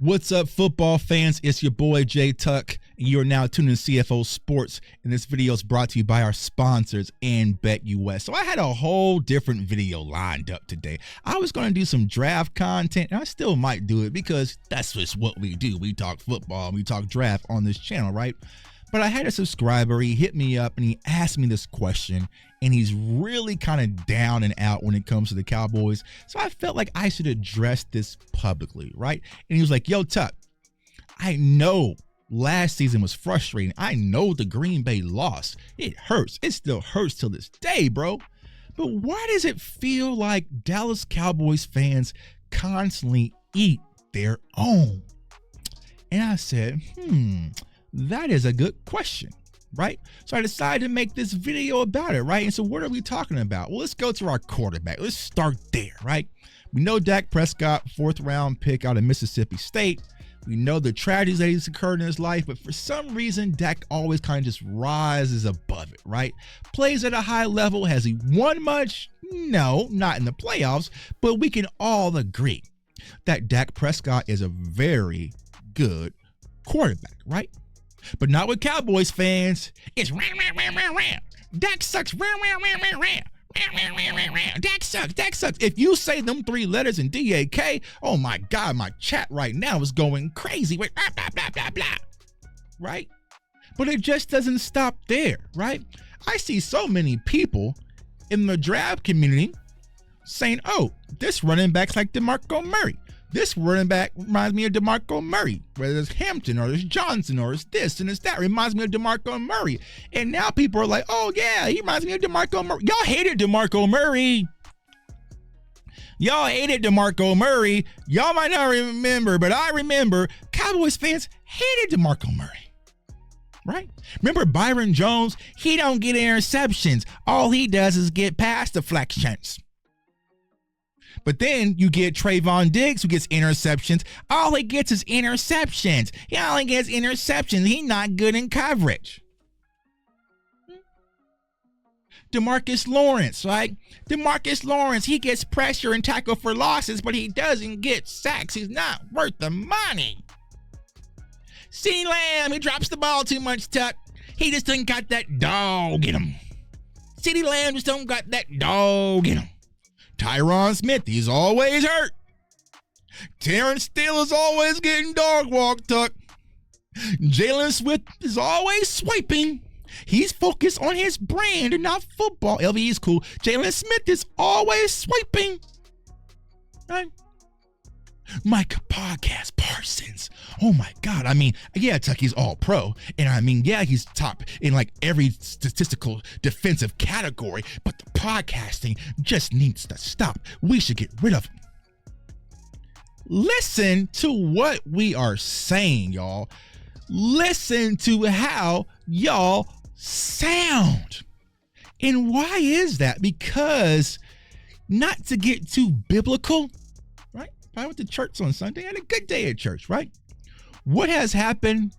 What's up, football fans? It's your boy Jay Tuck, and you are now tuned in to CFO Sports. And this video is brought to you by our sponsors and BetUS. So I had a whole different video lined up today. I was going to do some draft content, and I still might do it because that's just what we do. We talk football and we talk draft on this channel, right? But I had a subscriber, he hit me up and he asked me this question, and he's really kind of down and out when it comes to the Cowboys. So I felt like I should address this publicly, right? And he was like, yo, Tuck, I know last season was frustrating. I know the Green Bay loss. It hurts. It still hurts till this day, bro. But why does it feel like Dallas Cowboys fans constantly eat their own? And I said, that is a good question, right? So I decided to make this video about it, right? And so what are we talking about? Well, let's go to our quarterback. Let's start there, right? We know Dak Prescott, fourth round pick out of Mississippi State. We know the tragedies that he's occurred in his life, but for some reason, Dak always kind of just rises above it, right? Plays at a high level. Has he won much? No, not in the playoffs, but we can all agree that Dak Prescott is a very good quarterback, right? But not with Cowboys fans. It's Dak sucks. Dak sucks. Dak sucks. If you say them three letters in DAK, oh my God, my chat right now is going crazy. Wait, blah, blah, blah, blah, blah. Right? But it just doesn't stop there, right? I see so many people in the draft community saying, oh, this running back's like DeMarco Murray. This running back reminds me of DeMarco Murray, whether it's Hampton or it's Johnson or it's this and it's that. It reminds me of DeMarco Murray. And now people are like, oh, yeah, he reminds me of DeMarco Murray. Y'all hated DeMarco Murray. Y'all hated DeMarco Murray. Y'all might not remember, but I remember Cowboys fans hated DeMarco Murray. Right? Remember Byron Jones? He don't get interceptions. All he does is get pass deflections. But then you get Trayvon Diggs, who gets interceptions. All he gets is interceptions. He only gets interceptions. He's not good in coverage. DeMarcus Lawrence, right? DeMarcus Lawrence, he gets pressure and tackle for losses, but he doesn't get sacks. He's not worth the money. CeeDee Lamb, he drops the ball too much, Tuck. He just doesn't got that dog in him. CeeDee Lamb just don't got that dog in him. Tyron Smith, he's always hurt. Terrence Steele is always getting dog walked, Tuck. Jalen Swift is always swiping. He's focused on his brand and not football. LVE is cool. Jalen Smith is always swiping. Right? Micah Parsons. Oh my God. I mean, yeah, Tucky's all pro. And I mean, yeah, he's top in like every statistical defensive category, but the podcasting just needs to stop. We should get rid of him. Listen to what we are saying, y'all. Listen to how y'all sound. And why is that? Because not to get too biblical, right? I went to church on Sunday. I had a good day at church, right? What has happened?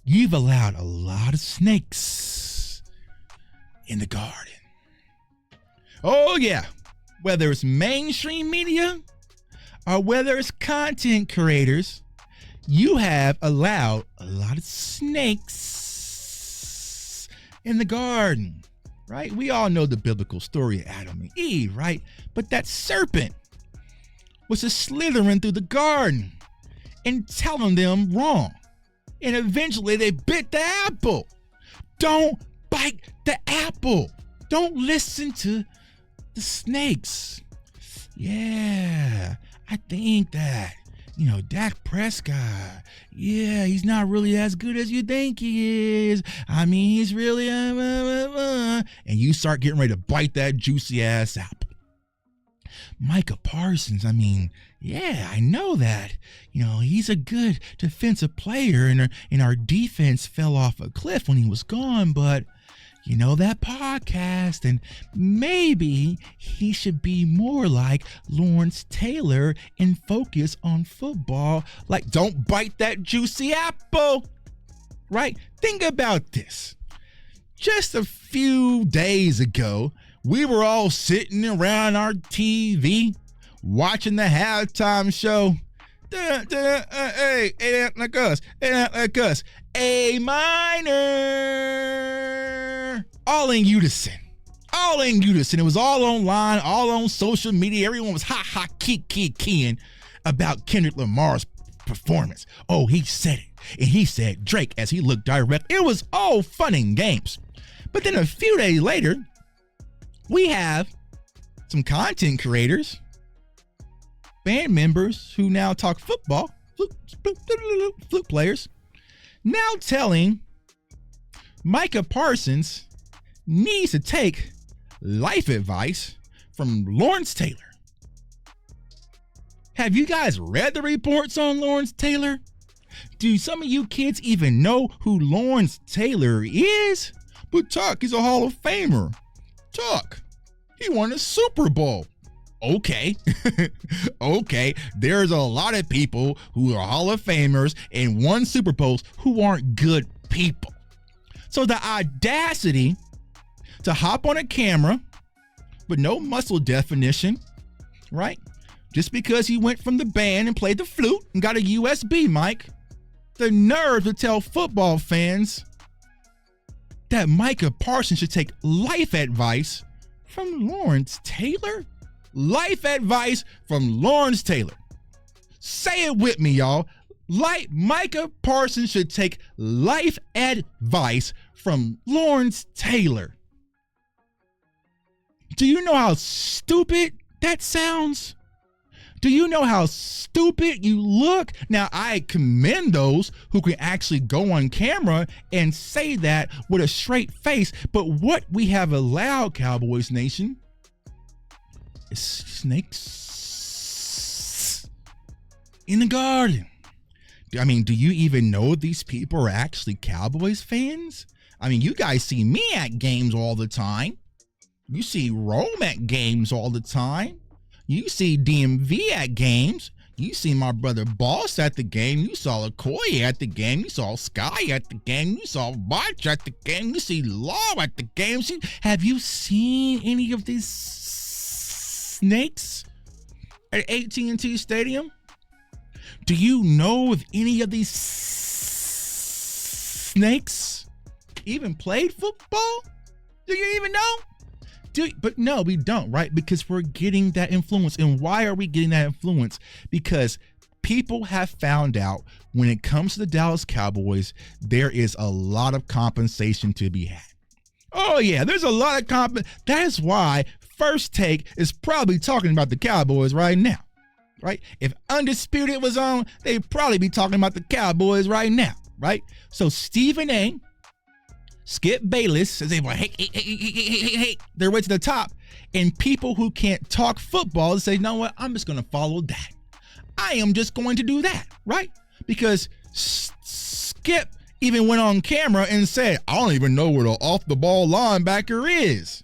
You've allowed a lot of snakes in the garden. Oh, yeah. Whether it's mainstream media or whether it's content creators, you have allowed a lot of snakes in the garden, right? We all know the biblical story of Adam and Eve, right? But that serpent was just slithering through the garden and telling them wrong. And eventually they bit the apple. Don't bite the apple. Don't listen to the snakes. Yeah, I think that, Dak Prescott, yeah, he's not really as good as you think he is. I mean, he's really, and you start getting ready to bite that juicy ass apple. Micah Parsons, I mean, yeah, I know that. He's a good defensive player, and our defense fell off a cliff when he was gone, but that podcast, and maybe he should be more like Lawrence Taylor and focus on football. Like, don't bite that juicy apple, right? Think about this. Just a few days ago, we were all sitting around our TV watching the halftime show Hey, it ain't like us. It ain't like us. A minor. All in unison. All in unison. It was all online, all on social media. Everyone was keying about Kendrick Lamar's performance. Oh, he said it. And he said Drake as he looked direct. It was all fun and games. But then a few days later, we have some content creators, band members who now talk football, flute players, now telling Micah Parsons needs to take life advice from Lawrence Taylor. Have you guys read the reports on Lawrence Taylor? Do some of you kids even know who Lawrence Taylor is? But Tuck, he's a Hall of Famer. Tuck, he won a Super Bowl. Okay. Okay. There's a lot of people who are Hall of Famers and won Super Bowls who aren't good people. So the audacity to hop on a camera with no muscle definition, right? Just because he went from the band and played the flute and got a USB mic, the nerve to tell football fans that Micah Parsons should take life advice from Lawrence Taylor? Life advice from Lawrence Taylor. Say it with me, y'all. Micah Parsons should take life advice from Lawrence Taylor. Do you know how stupid that sounds? Do you know how stupid you look? Now, I commend those who can actually go on camera and say that with a straight face. But what we have allowed, Cowboys Nation, is snakes in the garden. I mean, do you even know these people are actually Cowboys fans? I mean, you guys see me at games all the time. You see Rome at games all the time. You see DMV at games. You see my brother Boss at the game. You saw Okoye at the game. You saw Sky at the game. You saw March at the game. You see Law at the game. Have you seen any of these snakes at AT&T Stadium? Do you know if any of these snakes even played football? Do you even know? But no, we don't, right? Because we're getting that influence. And why are we getting that influence? Because people have found out when it comes to the Dallas Cowboys, there is a lot of compensation to be had. Oh, yeah, there's a lot of That is why First Take is probably talking about the Cowboys right now, right? If Undisputed was on, they'd probably be talking about the Cowboys right now, right? So Stephen A., Skip Bayless, as they were, hey, they're right to the top. And people who can't talk football say, you know what, I'm just going to follow that. I am just going to do that, right? Because Skip even went on camera and said, I don't even know what an off-the-ball linebacker is.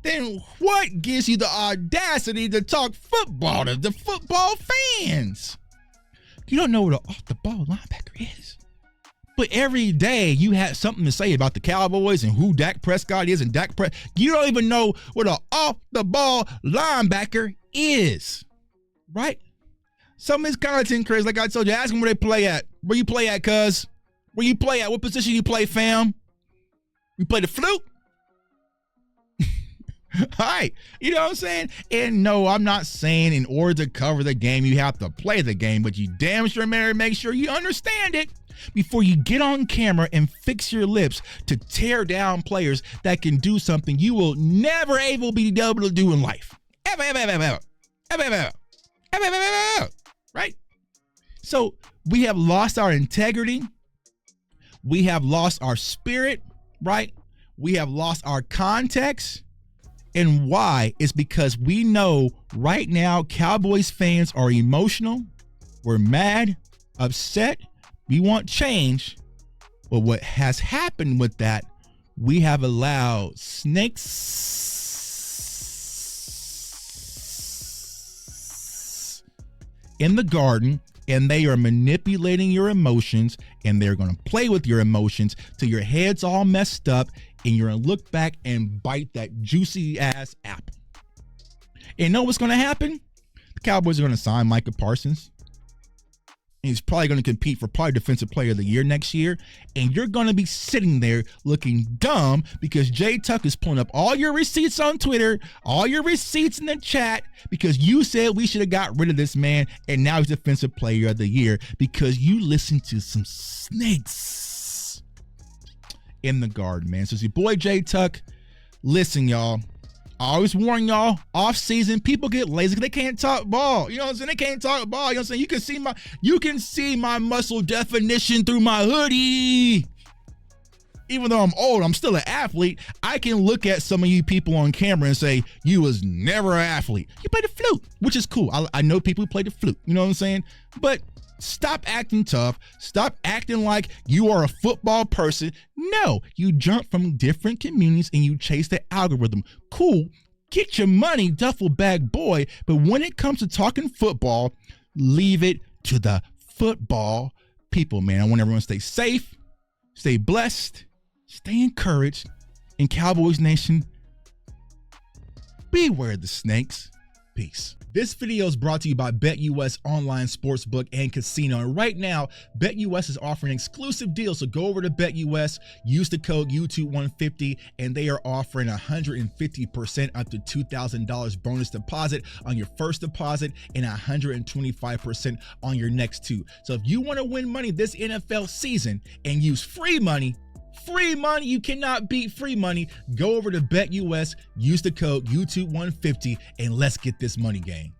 Then what gives you the audacity to talk football to the football fans? You don't know what an off-the-ball linebacker is. But every day you have something to say about the Cowboys and who Dak Prescott is and you don't even know what an off-the-ball linebacker is, right? Some of these content creators, like I told you, ask them where they play at. Where you play at, cuz? Where you play at? What position you play, fam? You play the flute? All right, you know what I'm saying? And no, I'm not saying in order to cover the game, you have to play the game, but you damn sure better make sure you understand it before you get on camera and fix your lips to tear down players that can do something you will never be able to do in life. Ever. Right? So we have lost our integrity. We have lost our spirit, right? We have lost our context. And why? It's because we know right now Cowboys fans are emotional. We're mad, upset. We want change. But what has happened with that, we have allowed snakes in the garden, and they are manipulating your emotions, and they're going to play with your emotions till your head's all messed up, and you're going to look back and bite that juicy ass apple. And know what's going to happen? The Cowboys are going to sign Micah Parsons. And he's probably going to compete for probably Defensive Player of the Year next year. And you're going to be sitting there looking dumb because Jay Tuck is pulling up all your receipts on Twitter, all your receipts in the chat, because you said we should have got rid of this man, and now he's Defensive Player of the Year because you listened to some snakes in the garden, man. So it's your boy Jay Tuck. Listen, y'all. I always warn y'all, off-season, people get lazy because they can't talk ball. You know what I'm saying? They can't talk ball. You know what I'm saying? You can see my muscle definition through my hoodie. Even though I'm old, I'm still an athlete. I can look at some of you people on camera and say, you was never an athlete. You played the flute, which is cool. I know people who play the flute. You know what I'm saying? But stop acting tough. Stop acting like you are a football person. No, you jump from different communities and you chase the algorithm. Cool. Get your money, duffel bag boy. But when it comes to talking football, leave it to the football people, man. I want everyone to stay safe, stay blessed, stay encouraged. And Cowboys Nation, beware the snakes. Peace. This video is brought to you by BetUS Online Sportsbook and Casino. And right now, BetUS is offering exclusive deals. So go over to BetUS, use the code YouTube150, and they are offering 150% up to $2,000 bonus deposit on your first deposit and 125% on your next two. So if you want to win money this NFL season and use free money, you cannot beat free money. Go over to BetUS, use the code YouTube150, and let's get this money game.